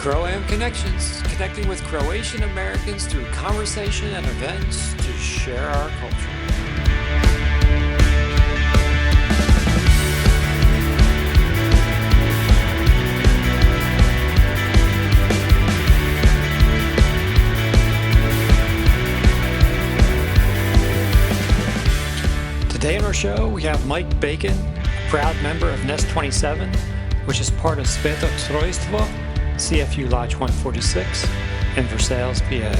CRO-AM Connections, connecting with Croatian-Americans through conversation and events to share our culture. Today on our show, we have Mike Bacon, a proud member of Nest 27, which is part of Sveto Trojstvo CFU Lodge 146 in Versailles, PA.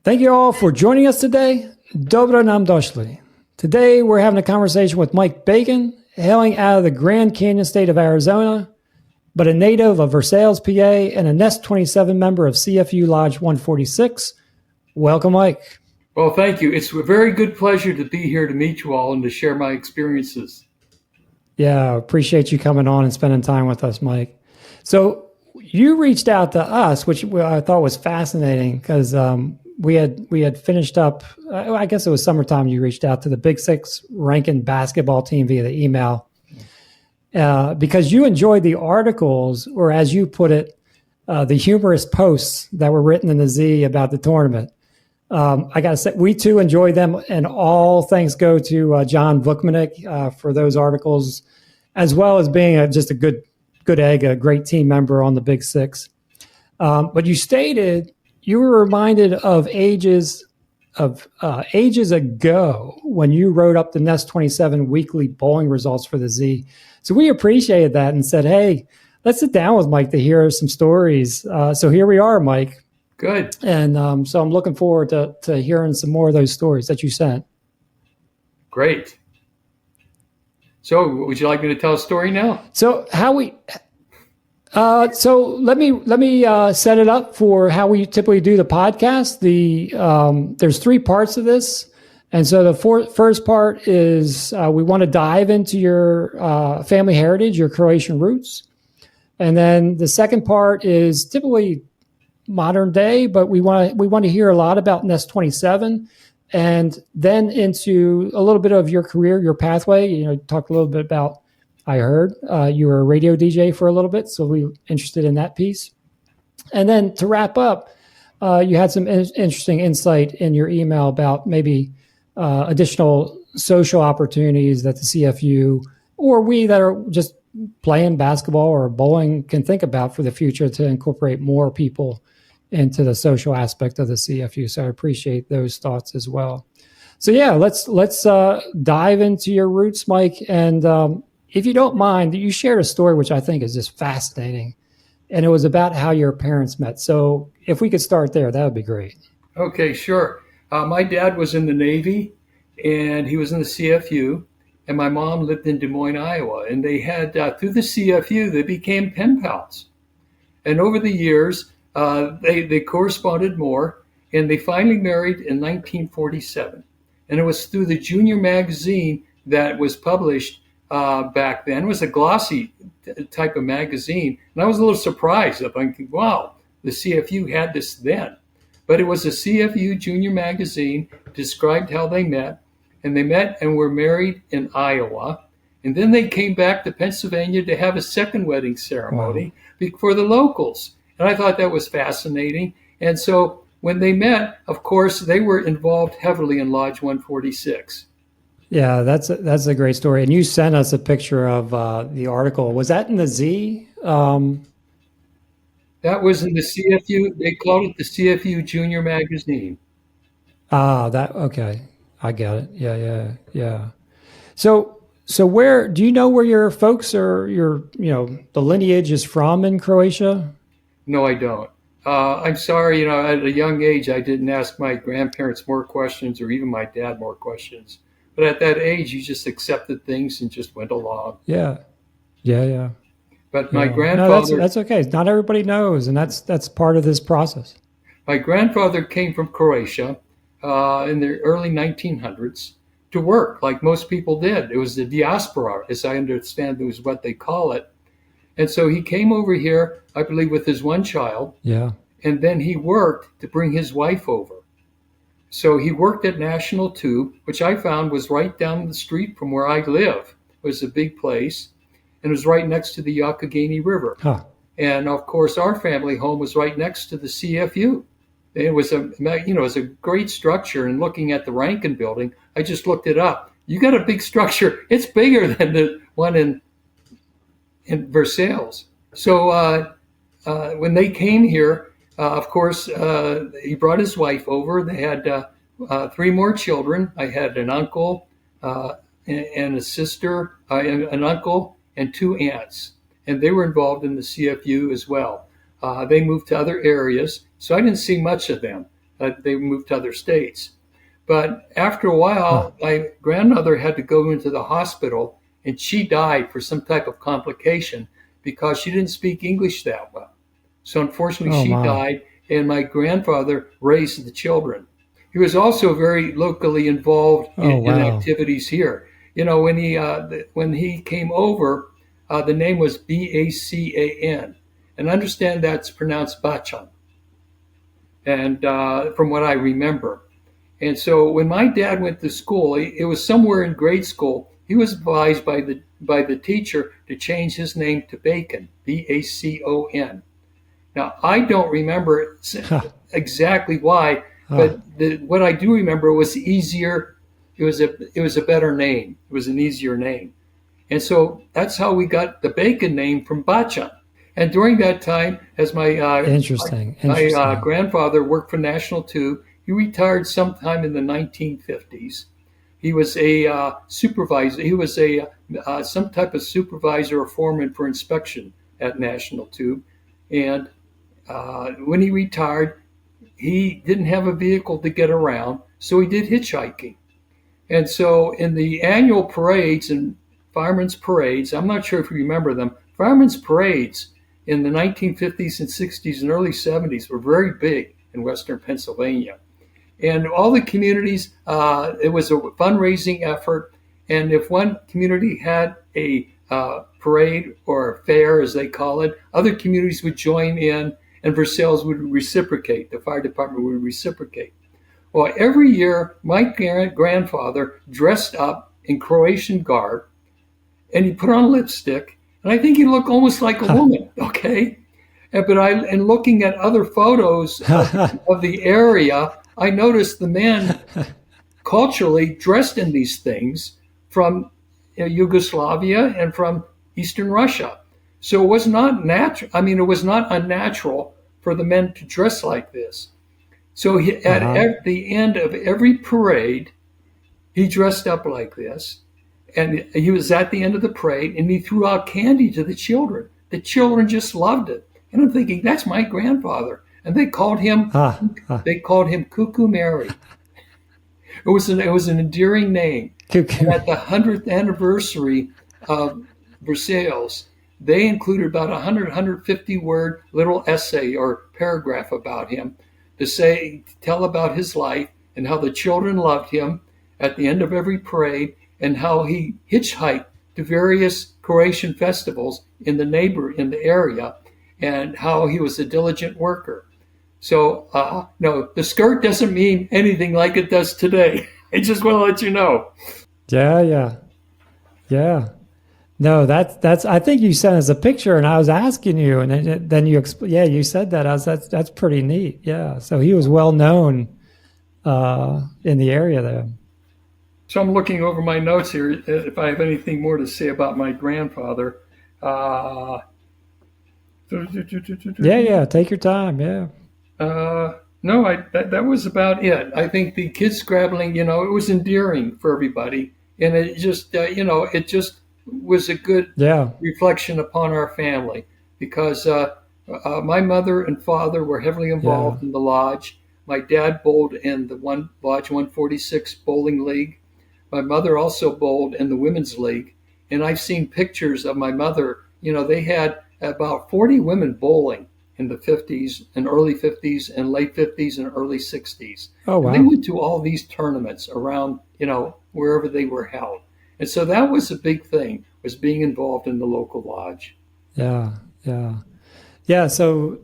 Thank you all for joining us today. Dobro nam došli. Today, we're having a conversation with Mike Bacon, hailing out of the Grand Canyon state of Arizona, but a native of Versailles, PA, and a Nest 27 member of CFU Lodge 146. Welcome, Mike. Well, thank you. It's a very good pleasure to be here to meet you all and to share my experiences. Yeah, appreciate you coming on and spending time with us, Mike. So you reached out to us, which I thought was fascinating because we had finished up, I guess it was summertime, you reached out to the Big Six Rankin basketball team via the email because you enjoyed the articles, or as you put it, the humorous posts that were written in the Z about the tournament. I got to say, we too enjoyed them, and all thanks go to John Vukmanik for those articles, as well as being just a good egg, a great team member on the Big Six. But you stated you were reminded of ages ago when you wrote up the Nest 27 weekly bowling results for the Z. So we appreciated that and said, hey, let's sit down with Mike to hear some stories. So here we are, Mike. Good. And so I'm looking forward to hearing some more of those stories that you sent. Great. So would you like me to tell a story now? So so let me set it up for how we typically do the podcast. There's three parts of this. And so the first part is we want to dive into your family heritage, your Croatian roots. And then the second part is typically modern day, but we want to hear a lot about Nest 27, and then into a little bit of your career, your pathway. Talk a little bit about, I heard you were a radio DJ for a little bit, so we're interested in that piece. And then to wrap up, you had some interesting insight in your email about maybe additional social opportunities that the CFU, or we that are just playing basketball or bowling, can think about for the future to incorporate more people into the social aspect of the CFU. So I appreciate those thoughts as well. So yeah, let's dive into your roots, Mike. And if you don't mind, you shared a story which I think is just fascinating, and it was about how your parents met. So if we could start there, that would be great. Okay, sure. My dad was in the Navy, and he was in the CFU, and my mom lived in Des Moines, Iowa. And they had, through the CFU, they became pen pals. And over the years, they corresponded more, and they finally married in 1947. And it was through the junior magazine that was published back then. It was a glossy type of magazine. And I was a little surprised. I'm thinking, wow, the CFU had this then. But it was a CFU junior magazine, described how they met. And they met and were married in Iowa. And then they came back to Pennsylvania to have a second wedding ceremony for the locals. And I thought that was fascinating. And so when they met, of course, they were involved heavily in Lodge 146. Yeah, that's a great story. And you sent us a picture of the article. Was that in the Z? That was in the CFU. They called it the CFU Junior Magazine. Okay. I get it. Yeah. So where do you know where your folks or the lineage is from in Croatia? No, I don't. I'm sorry. At a young age, I didn't ask my grandparents more questions, or even my dad more questions. But at that age, you just accepted things and just went along. Yeah. But my grandfather... No, that's okay. Not everybody knows, and that's part of this process. My grandfather came from Croatia in the early 1900s to work, like most people did. It was the diaspora, as I understand, it was what they call it. And so he came over here, I believe, with his one child. Yeah. and then he worked to bring his wife over. So he worked at National Tube, which I found was right down the street from where I live. It was a big place, and it was right next to the Youghiogheny River. Huh. And of course, our family home was right next to the CFU. It was a great structure. And looking at the Rankin building, I just looked it up. You got a big structure. It's bigger than the one in Versailles. So when they came here, of course, he brought his wife over. They had 3 more children. I had an uncle and a sister, an uncle and 2 aunts. And they were involved in the CFU as well. They moved to other areas, so I didn't see much of them. They moved to other states. But after a while, my grandmother had to go into the hospital, and she died for some type of complication because she didn't speak English that well. So unfortunately, she died, and my grandfather raised the children. He was also very locally involved in activities here. You know, when he came over, the name was Bacan, and I understand that's pronounced Bacan, and from what I remember. And so when my dad went to school, it was somewhere in grade school, he was advised by the teacher to change his name to Bacon, Bacon. Now, I don't remember exactly why, but what I do remember was easier. It was a better name. It was an easier name. And so that's how we got the Bacon name from Baca. And during that time, as my grandfather worked for National Tube, he retired sometime in the 1950s. He was a supervisor. He was some type of supervisor or foreman for inspection at National Tube. And when he retired, he didn't have a vehicle to get around, so he did hitchhiking. And so in the annual parades and firemen's parades, I'm not sure if you remember them, firemen's parades in the 1950s and 60s and early 70s were very big in Western Pennsylvania. And all the communities, it was a fundraising effort. And if one community had a parade or a fair, as they call it, other communities would join in, and Versailles would reciprocate. The fire department would reciprocate. Well, every year, my grandfather dressed up in Croatian garb, and he put on lipstick, and I think he looked almost like a woman, okay? And looking at other photos of the area, I noticed the men culturally dressed in these things from Yugoslavia and from Eastern Russia. So it was not natural. I mean, it was not unnatural for the men to dress like this. So at the end of every parade, he dressed up like this. And he was at the end of the parade, and he threw out candy to the children. The children just loved it. And I'm thinking, that's my grandfather. And they called him Cuckoo Mary. It was an endearing name. And at the 100th anniversary of Versailles, they included about 150 word little essay or paragraph about him to tell about his life and how the children loved him at the end of every parade, and how he hitchhiked to various Croatian festivals in the area, and how he was a diligent worker. So, no, the skirt doesn't mean anything like it does today. I just want to let you know. Yeah. No, that's. I think you sent us a picture, and I was asking you, and then you you said that. That's pretty neat. Yeah. So he was well known in the area there. So I'm looking over my notes here if I have anything more to say about my grandfather. Yeah. Take your time. Yeah. No, that was about it. I think the kids scrabbling, it was endearing for everybody, and it just, it just was a good reflection upon our family, because my mother and father were heavily involved in the lodge. My dad bowled in the Lodge 146 bowling league. My mother also bowled in the women's league, and I've seen pictures of my mother. They had about 40 women bowling in the 50s and early 50s and late 50s and early 60s. Oh, wow. And they went to all these tournaments around, wherever they were held. And so that was a big thing, was being involved in the local lodge. Yeah. So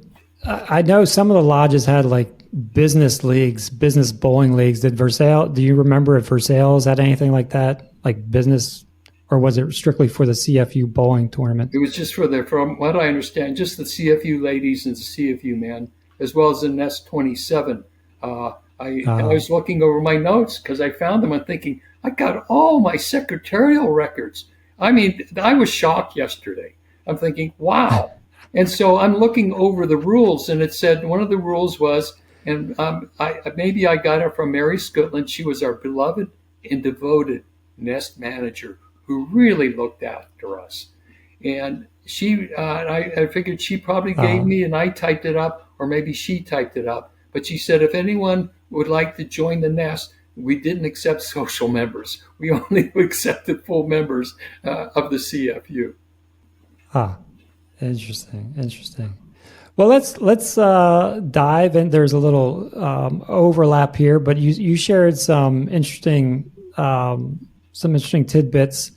I know some of the lodges had like business leagues, business bowling leagues. Did Versailles, do you remember if Versailles had anything like that, like business, or was it strictly for the CFU bowling tournament? It was just from what I understand, just the CFU ladies and the CFU men, as well as the Nest 27. I was looking over my notes because I found them. I'm thinking, I got all my secretarial records. I mean, I was shocked yesterday. I'm thinking, wow. And so I'm looking over the rules, and it said one of the rules was, and maybe I got it from Mary Scotland. She was our beloved and devoted Nest manager who really looked after us. And I figured she probably gave me, and I typed it up, or maybe she typed it up. But she said, if anyone would like to join the Nest, we didn't accept social members. We only accepted full members of the CFU. Interesting. Well, let's dive in. There's a little overlap here, but you shared some interesting tidbits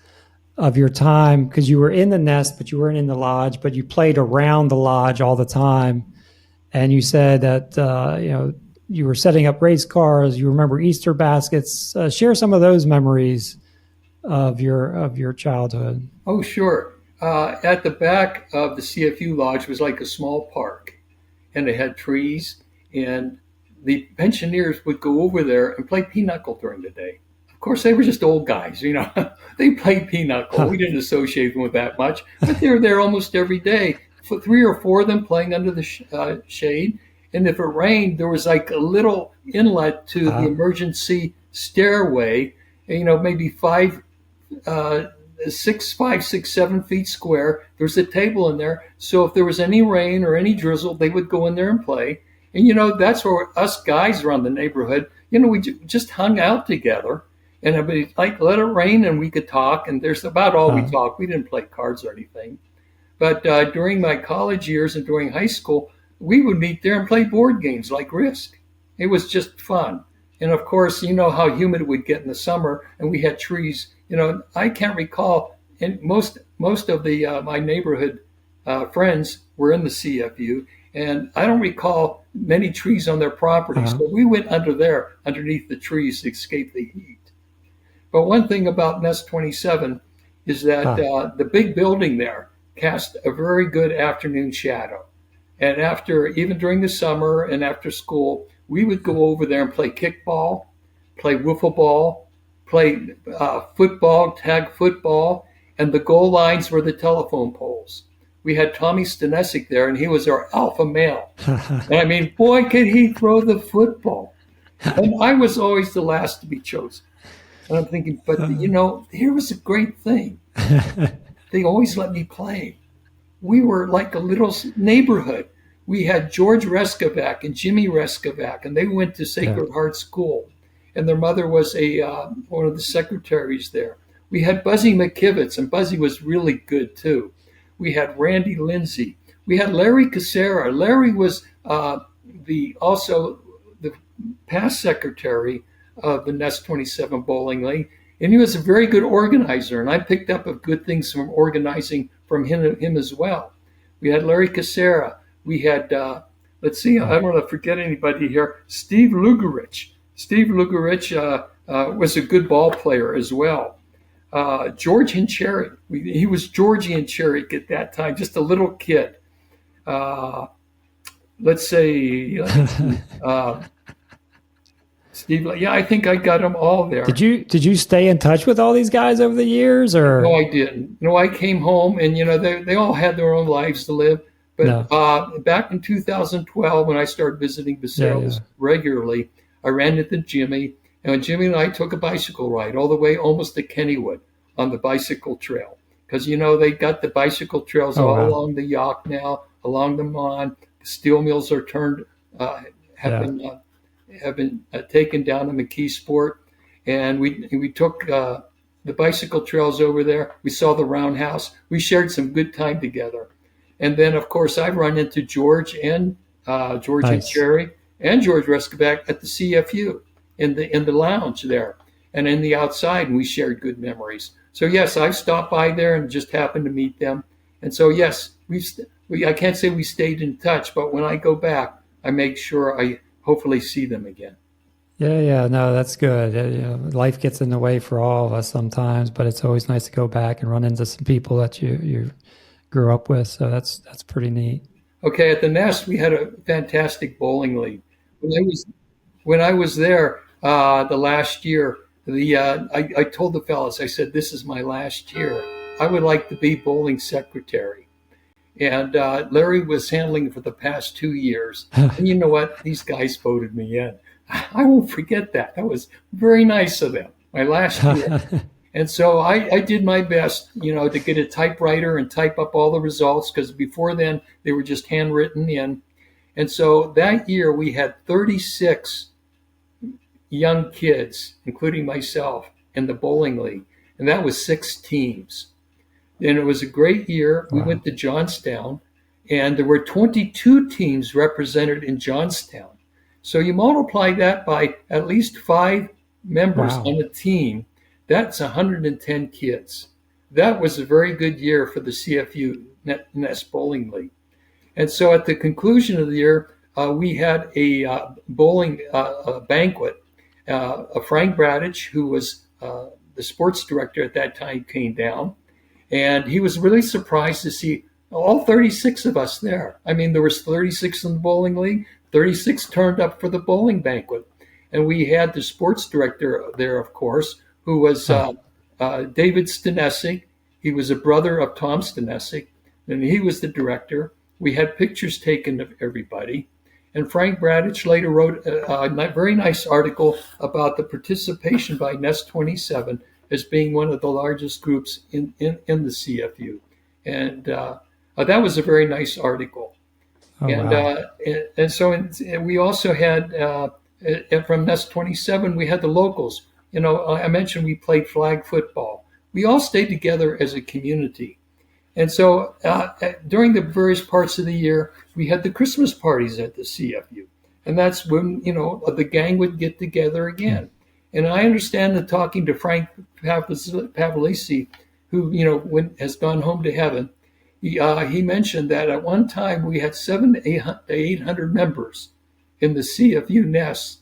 of your time because you were in the Nest, but you weren't in the lodge, but you played around the lodge all the time. And you said that you were setting up race cars. You remember Easter baskets. Share some of those memories of your childhood. Oh, sure. At the back of the CFU Lodge was like a small park, and it had trees, and the pensioners would go over there and play pinochle during the day. Of course, they were just old guys, They played pinochle. We didn't associate them with that much, but they were there almost every day. 3 or 4 of them playing under the shade, and if it rained, there was like a little inlet to the emergency stairway, maybe 5, 6, 7 feet square. There's a table in there. So if there was any rain or any drizzle, they would go in there and play. And, that's where us guys around the neighborhood, we just hung out together. And it would like let it rain and we could talk. And there's about all we talked. We didn't play cards or anything. But during my college years and during high school, we would meet there and play board games like Risk. It was just fun. And of course, you know how humid it would get in the summer, and we had trees. I can't recall, and most of the my neighborhood friends were in the CFU, and I don't recall many trees on their properties, but we went underneath the trees to escape the heat. But one thing about Nest 27 is that the big building there cast a very good afternoon shadow. And even during the summer and after school, we would go over there and play kickball, play wiffle ball, play football, tag football, and the goal lines were the telephone poles. We had Tommy Stanesic there, and he was our alpha male. And I mean, boy, could he throw the football. And I was always the last to be chosen. And I'm thinking, but here was a great thing. They always let me play. We were like a little neighborhood. We had George Reskovac and Jimmy Reskovac, and they went to Sacred Heart School. And their mother was one of the secretaries there. We had Buzzy McKivitz, and Buzzy was really good too. We had Randy Lindsay. We had Larry Casera. Larry was also the past secretary of the Nest 27 Bowling League, and he was a very good organizer. And I picked up good things from organizing from him as well. We had Larry Casera. We had, let's see, I don't want to forget anybody here, Steve Lugarich. Steve Lugarich was a good ball player as well. George Hincheri. He was Georgie Hincheri at that time, just a little kid. Let's say Steve. Yeah, I think I got them all there. Did you stay in touch with all these guys over the years, or? No, I didn't. No, I came home, and they all had their own lives to live. But back in 2012, when I started visiting Versailles regularly, I ran into Jimmy, and Jimmy and I took a bicycle ride all the way almost to Kennywood on the bicycle trail. Because, they got the bicycle trails along the Yacht now, along the Mon. The steel mills are have been taken down to McKeesport. And we took the bicycle trails over there. We saw the roundhouse. We shared some good time together. And then, of course, I've run into George and Cherry and George Reskovac at the CFU in the lounge there and in the outside, and we shared good memories. So yes, I've stopped by there and just happened to meet them. And so yes, I can't say we stayed in touch, but when I go back, I make sure I hopefully see them again. Yeah, no, that's good. Life gets in the way for all of us sometimes, but it's always nice to go back and run into some people that you grew up with. So that's pretty neat. Okay, at the Nest, we had a fantastic bowling league. When I was there the last year, I told the fellas, I said, "This is my last year. I would like to be bowling secretary." And Larry was handling it for the past 2 years. And you know what? These guys voted me in. I won't forget that. That was very nice of them. My last year. And so I did my best, to get a typewriter and type up all the results, because before then they were just handwritten in. And so that year we had 36 young kids, including myself, in the bowling league. And that was 6 teams. And it was a great year. We went to Johnstown, and there were 22 teams represented in Johnstown. So you multiply that by at least 5 members on a team, that's 110 kids. That was a very good year for the CFU Nest Bowling League. And so at the conclusion of the year, we had a bowling banquet. Frank Bradich, who was the sports director at that time, came down. And he was really surprised to see all 36 of us there. I mean, there was 36 in the bowling league, 36 turned up for the bowling banquet. And we had the sports director there, of course, who was David Stanesik. He was a brother of Tom Stanesik, and he was the director. We had pictures taken of everybody. And Frank Bradich later wrote a very nice article about the participation by Nest 27 as being one of the largest groups in the CFU. And that was a very nice article. And so we also had, from Nest 27, we had the locals. I mentioned we played flag football. We all stayed together as a community. And so during the various parts of the year, we had the Christmas parties at the CFU. And that's when, the gang would get together again. And I understand that talking to Frank Pavlisi, who, has gone home to heaven, he mentioned that at one time we had 700 to 800 members in the CFU Nest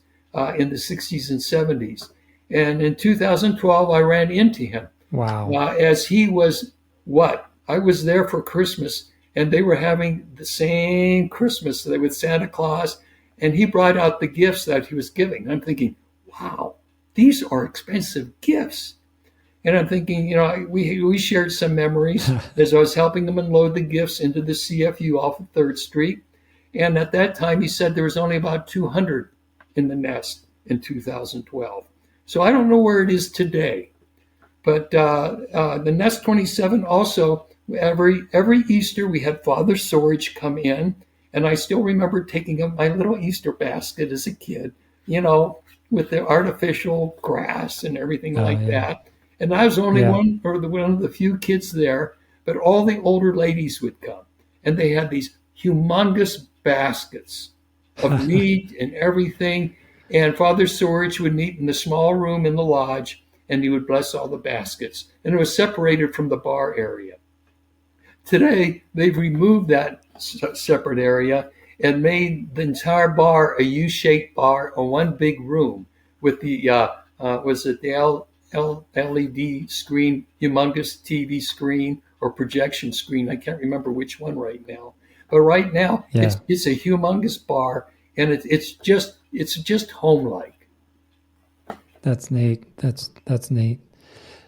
in the 60s and 70s. And in 2012, I ran into him. Wow. As he was I was there for Christmas, and they were having the same Christmas with Santa Claus, and he brought out the gifts that he was giving. I'm thinking, wow, these are expensive gifts. And I'm thinking, we shared some memories as I was helping them unload the gifts into the CFU off of 3rd Street. And at that time, he said there was only about 200 in the Nest in 2012. So I don't know where it is today. But the Nest 27 also, every Easter, we had Father Sorge come in. And I still remember taking up my little Easter basket as a kid, with the artificial grass and everything that. And I was only one of the few kids there, but all the older ladies would come. And they had these humongous baskets of meat and everything. And Father Sorge would meet in the small room in the lodge, and he would bless all the baskets. And it was separated from the bar area. Today, they've removed that separate area and made the entire bar a U-shaped bar or one big room with the LED screen, humongous TV screen or projection screen. I can't remember which one right now. But right now, it's a humongous bar, and it's just home-like. That's neat. That's neat.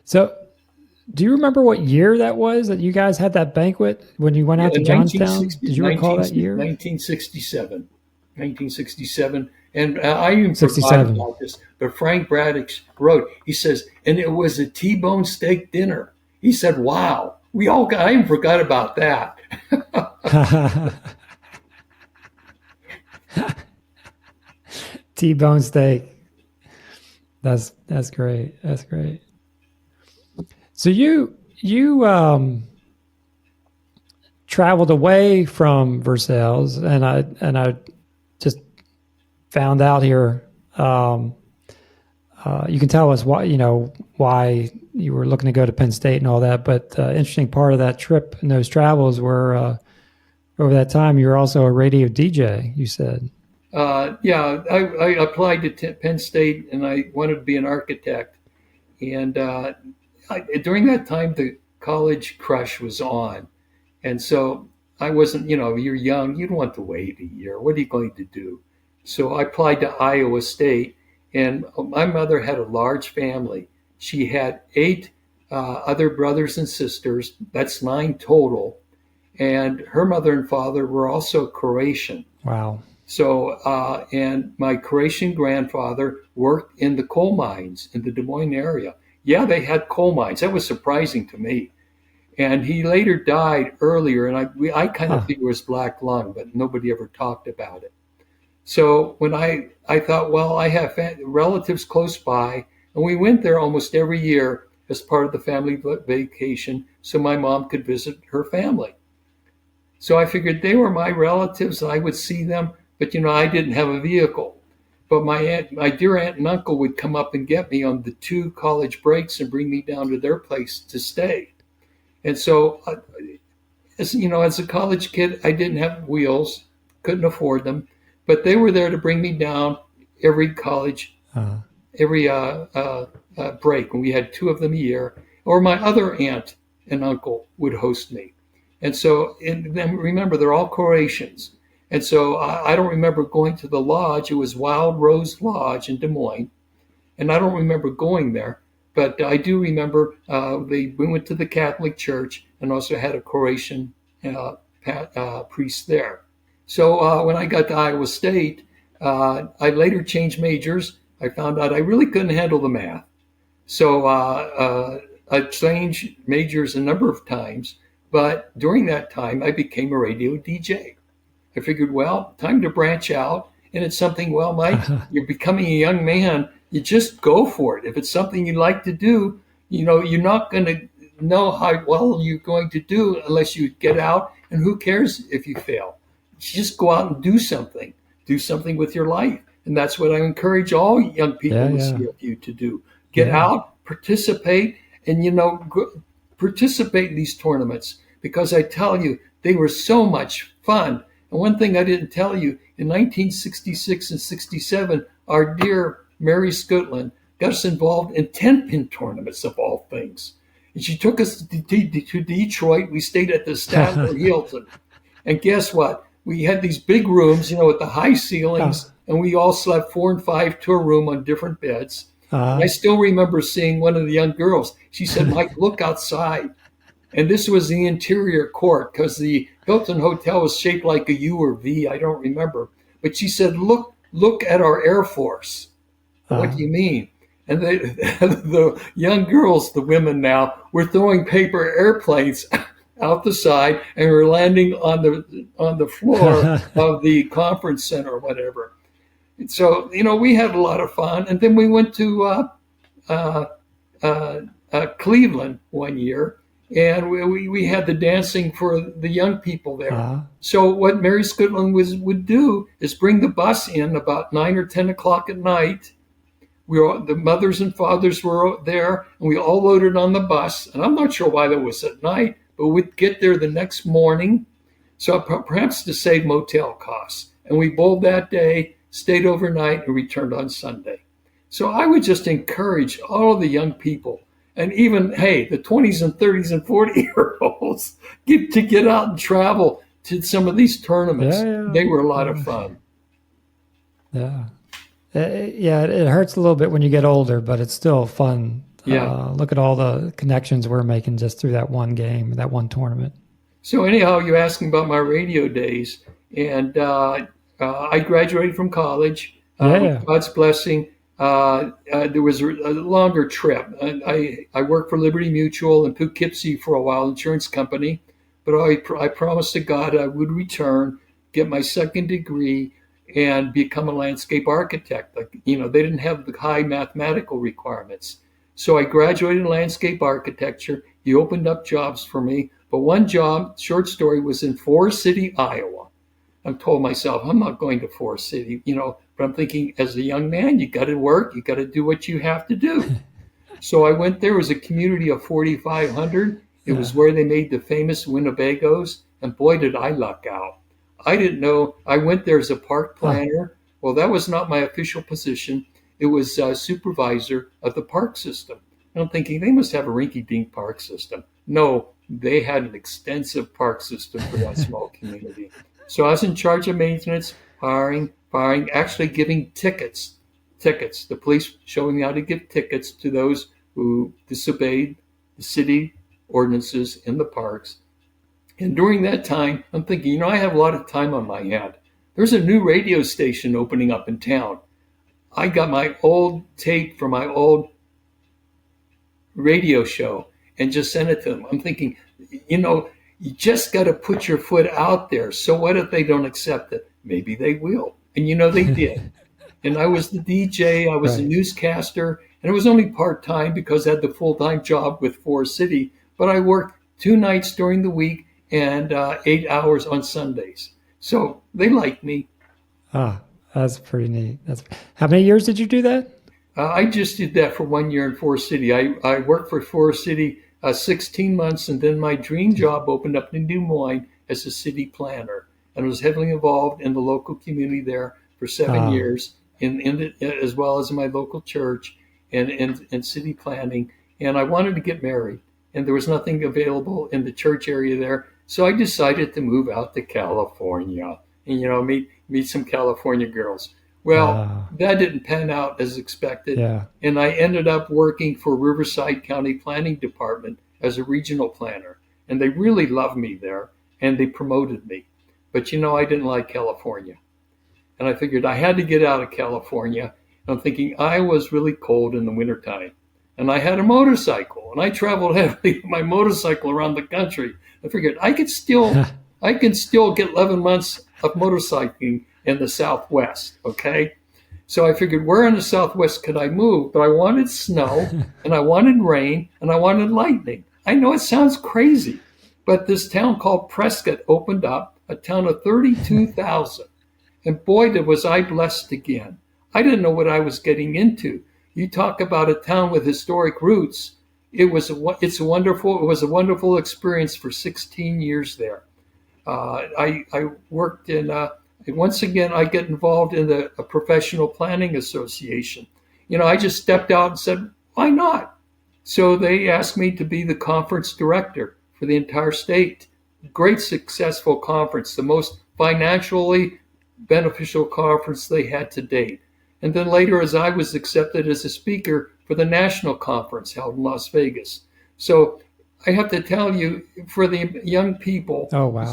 So, do you remember what year that was that you guys had that banquet when you went out to Johnstown? Did you recall that year? 1967. 1967. And I even forgot about this, but Frank Braddock wrote, he says, and it was a T-bone steak dinner. He said, wow, I even forgot about that. T-bone steak. That's great. That's great. So you traveled away from Versailles, and I just found out here. You can tell us why you were looking to go to Penn State and all that. But interesting part of that trip and those travels were over that time, you were also a radio DJ, you said. Yeah, I applied to Penn State, and I wanted to be an architect. And during that time, the college crush was on. And so I wasn't, you're young, you don't want to wait a year. What are you going to do? So I applied to Iowa State, and my mother had a large family. She had 8 other brothers and sisters. That's 9 total. And her mother and father were also Croatian. Wow. So, and my Croatian grandfather worked in the coal mines in the Des Moines area. Yeah, they had coal mines. That was surprising to me. And he later died earlier, and I kind of think it was black lung, but nobody ever talked about it. So when I thought, well, I have relatives close by, and we went there almost every year as part of the family vacation so my mom could visit her family. So I figured they were my relatives, and I would see them, but I didn't have a vehicle. But my dear aunt and uncle would come up and get me on the 2 college breaks and bring me down to their place to stay. And so, as a college kid, I didn't have wheels, couldn't afford them, but they were there to bring me down every college, every break. And we had 2 of them a year. Or my other aunt and uncle would host me. And so, and then remember, they're all Croatians. And so I don't remember going to the lodge. It was Wild Rose Lodge in Des Moines. And I don't remember going there. But I do remember we went to the Catholic Church and also had a Croatian priest there. So when I got to Iowa State, I later changed majors. I found out I really couldn't handle the math. So I changed majors a number of times. But during that time, I became a radio DJ. I figured, well, time to branch out. And it's something, well, Mike, you're becoming a young man. You just go for it. If it's something you like to do, you're not going to know how well you're going to do unless you get out. And who cares if you fail? Just go out and do something. Do something with your life. And that's what I encourage all young people in CFU to do. Get out, participate, and, participate in these tournaments. Because I tell you, they were so much fun. And one thing I didn't tell you, in 1966 and 67, our dear Mary Scotland got us involved in 10-pin tournaments of all things. And she took us to Detroit. We stayed at the Statler Hilton. And guess what? We had these big rooms, with the high ceilings, and we all slept 4 and 5 to a room on different beds. I still remember seeing one of the young girls. She said, Mike, look outside. And this was the interior court because the Hilton Hotel was shaped like a U or V. I don't remember. But she said, look at our Air Force. What do you mean? And the young girls, the women now, were throwing paper airplanes out the side and were landing on the floor of the conference center or whatever. And so, we had a lot of fun. And then we went to Cleveland one year. And we had the dancing for the young people there. So what Mary Scotland would do is bring the bus in about 9 or 10 o'clock at night. The mothers and fathers were there, and we all loaded on the bus. And I'm not sure why that was at night, but we'd get there the next morning, so perhaps to save motel costs. And we bowled that day, stayed overnight, and returned on Sunday. So I would just encourage all of the young people, and even, hey, the 20s and 30s and 40-year-olds get out and travel to some of these tournaments. They were a lot of fun. It hurts a little bit when you get older, but it's still fun. Look at all the connections we're making just through that one game, that one tournament. So anyhow, you're asking about my radio days, and I graduated from college. With God's blessing. There was a longer trip. I worked for Liberty Mutual in Poughkeepsie for a while, insurance company, but I promised to God I would return, get my second degree, and become a landscape architect. They didn't have the high mathematical requirements. So I graduated in landscape architecture. He opened up jobs for me, but one job, short story, was in Forest City, Iowa. I told myself, I'm not going to Forest City, but I'm thinking, as a young man, you got to work, you got to do what you have to do. So I went there. It was a community of 4,500. It was where they made the famous Winnebagos. And boy, did I luck out. I didn't know. I went there as a park planner. Well, that was not my official position. It was supervisor of the park system. And I'm thinking they must have a rinky-dink park system. No, they had an extensive park system for that small community. So I was in charge of maintenance, firing, actually giving tickets. The police showing me how to give tickets to those who disobeyed the city ordinances in the parks. And during that time, I'm thinking, I have a lot of time on my hand. There's a new radio station opening up in town. I got my old tape from my old radio show and just sent it to them. I'm thinking, you just got to put your foot out there. So what if they don't accept it? Maybe they will. And they did. And I was the DJ, I was the newscaster, and it was only part-time because I had the full-time job with Forest City. But I worked 2 nights during the week and 8 hours on Sundays. So they liked me. Ah, that's pretty neat. How many years did you do that? I just did that for 1 year in Forest City. I worked for Forest City 16 months, and then my dream job opened up in Des Moines as a city planner. And I was heavily involved in the local community there for 7 years, as well as in my local church and city planning. And I wanted to get married, and there was nothing available in the church area there. So I decided to move out to California and, meet some California girls. Well, that didn't pan out as expected. Yeah. And I ended up working for Riverside County Planning Department as a regional planner. And they really loved me there, and they promoted me. But, I didn't like California. And I figured I had to get out of California. And I'm thinking I was really cold in the wintertime. And I had a motorcycle, and I traveled heavily with my motorcycle around the country. I figured I can still get 11 months of motorcycling in the Southwest, okay? So I figured, where in the Southwest could I move? But I wanted snow, and I wanted rain, and I wanted lightning. I know it sounds crazy, but this town called Prescott opened up, a town of 32,000. And boy, was I blessed again. I didn't know what I was getting into. You talk about a town with historic roots. It was a wonderful experience for 16 years there. I worked in, once again, I get involved in a professional planning association. I just stepped out and said, why not? So they asked me to be the conference director for the entire state. Great successful conference, the most financially beneficial conference they had to date. And then later, as I was accepted as a speaker for the national conference held in Las Vegas. So I have to tell you, for the young people,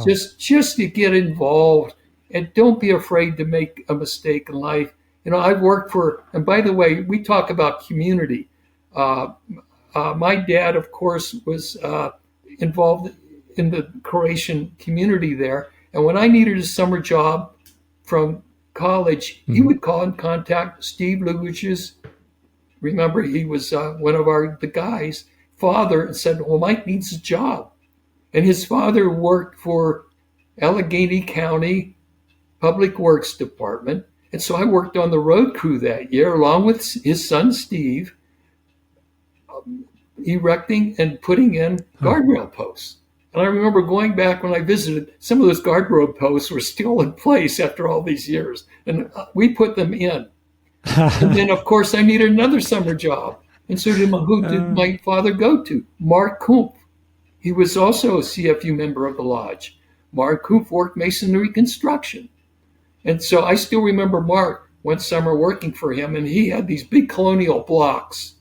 just to get involved and don't be afraid to make a mistake in life. I've worked for, and by the way, we talk about community. My dad, of course, was involved in the Croatian community there. And when I needed a summer job from college, he would call and contact Steve Lugich's. Remember, he was one of the guys' father, and said, well, Mike needs a job. And his father worked for Allegheny County Public Works Department. And so I worked on the road crew that year, along with his son, Steve, erecting and putting in guardrail posts. And I remember going back when I visited, some of those guardrail posts were still in place after all these years. And we put them in. And then, of course, I needed another summer job. And so who did my father go to? Mark Kumpf. He was also a CFU member of the lodge. Mark Kumpf worked masonry construction. And so I still remember Mark one summer working for him, and he had these big colonial blocks.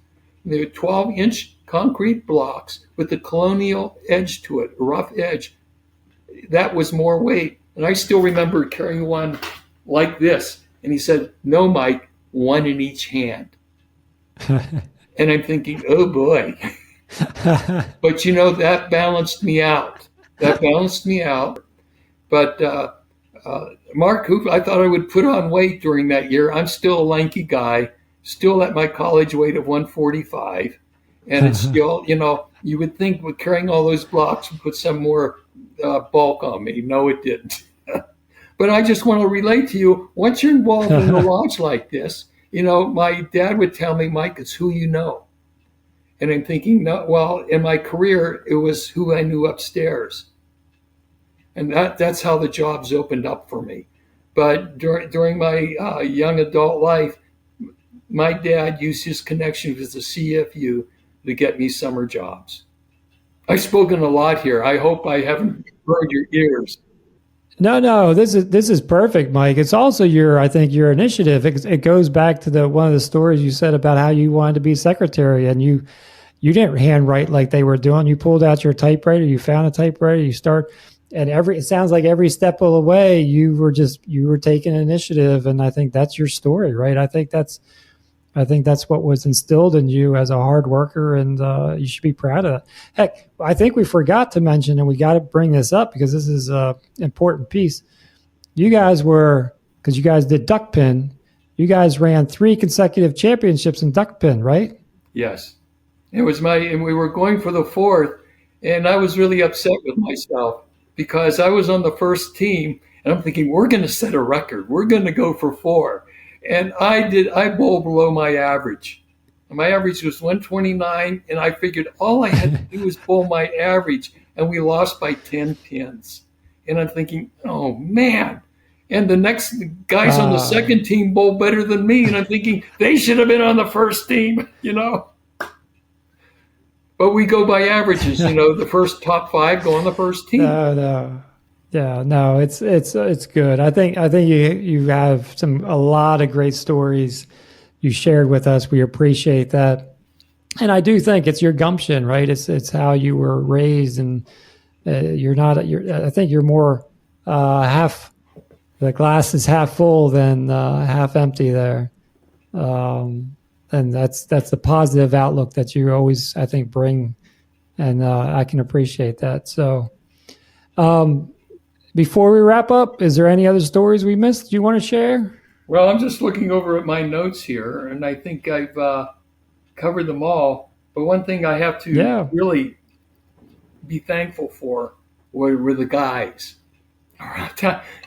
They were 12-inch concrete blocks with the colonial edge to it, a rough edge. That was more weight. And I still remember carrying one like this. And he said, no, Mike, one in each hand. And I'm thinking, oh boy. But that balanced me out. But Mark Hoover, I thought I would put on weight during that year. I'm still a lanky guy, still at my college weight of 145. And it's still, you would think with carrying all those blocks would put some more bulk on me. No, it didn't. But I just want to relate to you, once you're involved in a lodge like this, my dad would tell me, Mike, it's who you know. And I'm thinking, no, well, in my career, it was who I knew upstairs. And that's how the jobs opened up for me. But during my young adult life, my dad used his connections with the CFU to get me summer jobs. I've spoken a lot here. I hope I haven't burned your ears. No, no, this is perfect, Mike. It's also I think your initiative. It goes back to the one of the stories you said about how you wanted to be secretary, and you didn't handwrite like they were doing. You pulled out your typewriter, you found a typewriter, you start, and it sounds like every step of the way you were taking initiative, and I think that's your story, right? I think that's what was instilled in you as a hard worker, and you should be proud of that. Heck, I think we forgot to mention, and we got to bring this up because this is an important piece. You guys because you guys did duck pin, you guys ran 3 consecutive championships in duck pin, right? Yes. And we were going for the 4th, and I was really upset with myself because I was on the first team, and I'm thinking, we're going to set a record. We're going to go for 4. And I bowled below my average. My average was 129, and I figured all I had to do was bowl my average, and we lost by 10 pins. And I'm thinking, oh, man. And the next guys on the second team bowl better than me, and I'm thinking they should have been on the first team, But we go by averages, the first top 5 go on the first team. No. Yeah, no, it's good. I think you have a lot of great stories you shared with us. We appreciate that, and I do think it's your gumption, right? It's how you were raised, and I think you're more half. The glass is half full than half empty there, and that's the positive outlook that you always, I think, bring, and I can appreciate that. So. Before we wrap up, is there any other stories we missed you want to share? Well, I'm just looking over at my notes here, and I think I've covered them all. But one thing I have to really be thankful for were the guys. I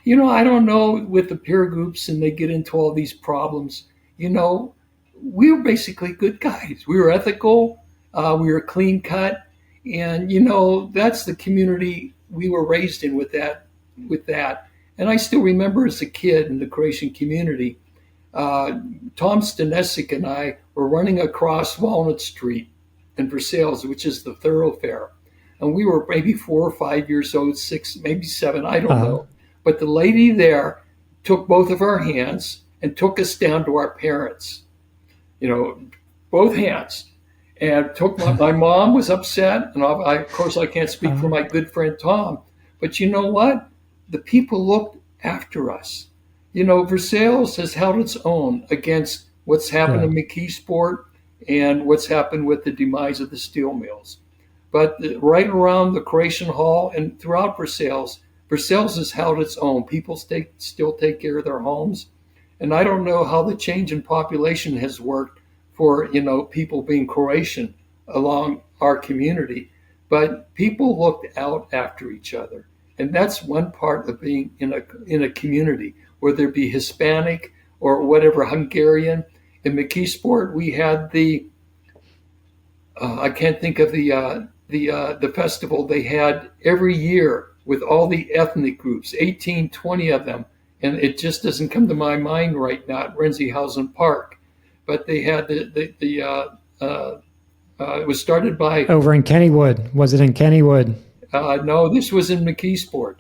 don't know, with the peer groups and they get into all these problems, we were basically good guys. We were ethical. We were clean cut. And, that's the community we were raised in with that. And I still remember as a kid in the Croatian community, Tom Stanesik and I were running across Walnut Street in Versailles, which is the thoroughfare. And we were maybe 4 or 5 years old, 6, maybe 7, I don't know. But the lady there took both of our hands and took us down to our parents, both hands. And my mom was upset. And of course, I can't speak for my good friend Tom. But you know what? The people looked after us. Versailles has held its own against what's happened in McKeesport and what's happened with the demise of the steel mills. But right around the Croatian Hall and throughout Versailles has held its own. People still take care of their homes. And I don't know how the change in population has worked for, people being Croatian along our community. But people looked out after each other. And that's one part of being in a community, whether it be Hispanic or whatever, Hungarian. In McKeesport, we had I can't think of the festival they had every year with all the ethnic groups, 18, 20 of them. And it just doesn't come to my mind right now at Renzihausen Park. But they had it was started by... Over in Kennywood. Was it in Kennywood? No, this was in McKeesport.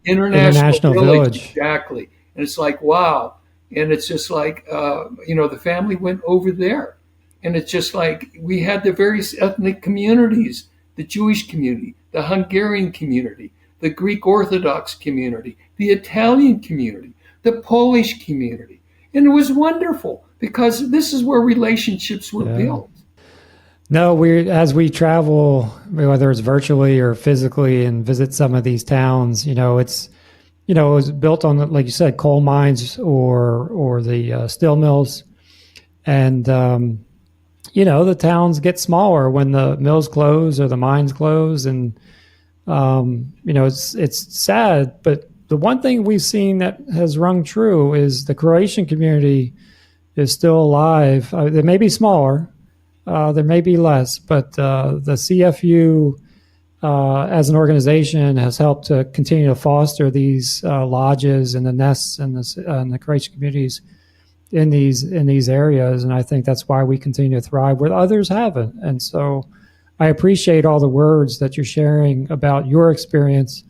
International Village. Exactly. And it's like, wow. And it's just like, the family went over there. And it's just like we had the various ethnic communities, the Jewish community, the Hungarian community, the Greek Orthodox community, the Italian community, the Polish community. And it was wonderful because this is where relationships were built. No, as we travel, whether it's virtually or physically, and visit some of these towns, it was built on, like you said, coal mines or the steel mills, and the towns get smaller when the mills close or the mines close, and it's sad. But the one thing we've seen that has rung true is the Croatian community is still alive. They may be smaller. There may be less, but the CFU as an organization, has helped to continue to foster these lodges and the nests and the Croatian communities in these areas. And I think that's why we continue to thrive where others haven't. And so I appreciate all the words that you're sharing about your experience,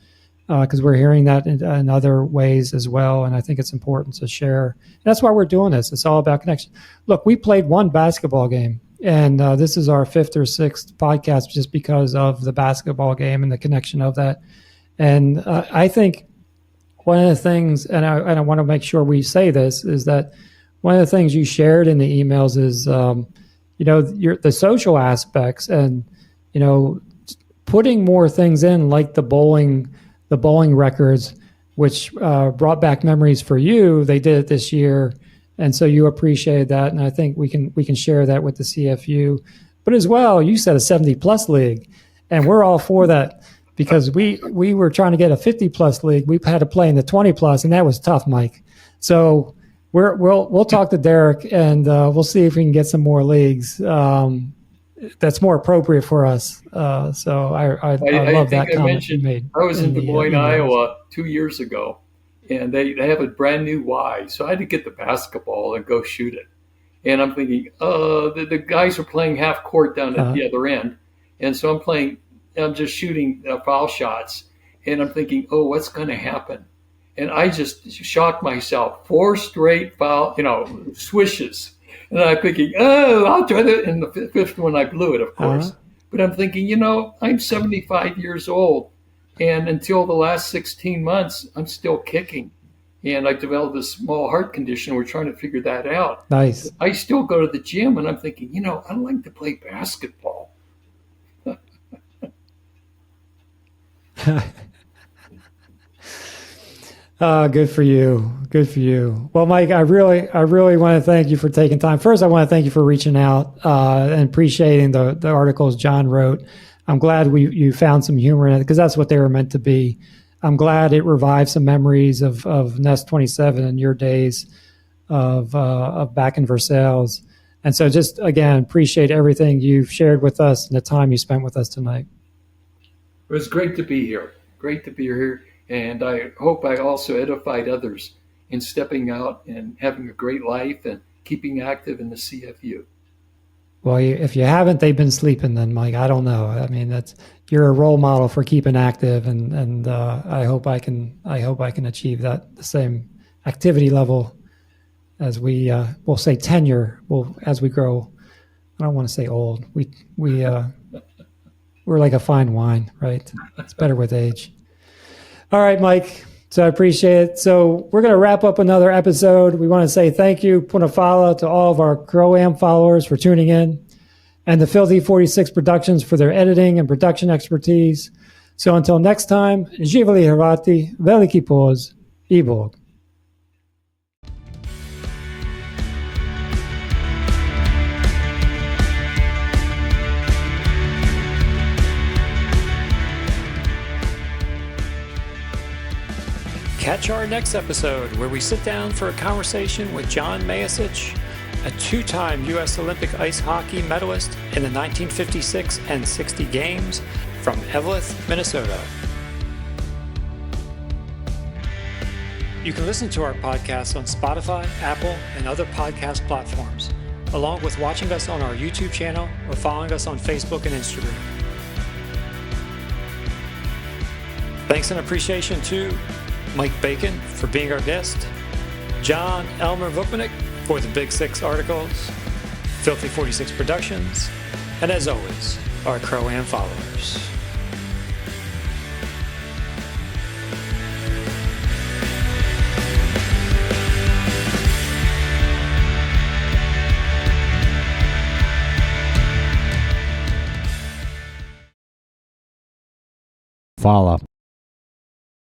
because we're hearing that in other ways as well. And I think it's important to share. And that's why we're doing this. It's all about connection. Look, we played one basketball game, and this is our fifth or sixth podcast just because of the basketball game and the connection of that. And I think one of the things, and I want to make sure we say this, is that one of the things you shared in the emails is, the social aspects and, putting more things in like the bowling records, which brought back memories for you. They did it this year. And so you appreciated that. And I think we can share that with the CFU. But as well, you said a 70-plus league. And we're all for that because we were trying to get a 50-plus league. We had to play in the 20-plus, and that was tough, Mike. So we'll talk to Derek, and we'll see if we can get some more leagues that's more appropriate for us. So I love that comment you made. I was in Des Moines, Iowa 2 years ago, and they have a brand new Y. So I had to get the basketball and go shoot it. And I'm thinking, the guys are playing half court down at the other end. And so I'm just shooting foul shots. And I'm thinking, what's going to happen? And I just shocked myself. 4 straight foul, swishes. And I'm thinking, I'll try that. And the fifth one, I blew it, of course. But I'm thinking, I'm 75 years old. And until the last 16 months, I'm still kicking. And I developed a small heart condition. We're trying to figure that out. Nice. I still go to the gym, and I'm thinking, I'd like to play basketball. Good for you. Good for you. Well, Mike, I really want to thank you for taking time. First, I want to thank you for reaching out and appreciating the articles John wrote. I'm glad you found some humor in it because that's what they were meant to be. I'm glad it revived some memories of Nest 27 and your days of back in Versailles. And so just, again, appreciate everything you've shared with us and the time you spent with us tonight. It was great to be here. Great to be here. And I hope I also edified others in stepping out and having a great life and keeping active in the CFU. Well, if you haven't, they've been sleeping then, Mike. I don't know. I mean, you're a role model for keeping active, and I hope I can achieve the same activity level as we'll say tenure. As we grow. I don't want to say old. We're like a fine wine, right? It's better with age. All right, Mike. So I appreciate it. So we're going to wrap up another episode. We want to say thank you, Punafala, to all of our CRO-AM followers for tuning in, and the Filthy 46 Productions for their editing and production expertise. So until next time, Živeli Hrvati, veliki poz I Bog. Catch our next episode where we sit down for a conversation with John Mayasich, a 2-time U.S. Olympic ice hockey medalist in the 1956 and 60 games from Eveleth, Minnesota. You can listen to our podcast on Spotify, Apple, and other podcast platforms, along with watching us on our YouTube channel or following us on Facebook and Instagram. Thanks and appreciation to Mike Bacon for being our guest, John Elmer Vukmanik for the Big Six articles, Filthy 46 Productions, and as always, our CRO-AM followers. Follow.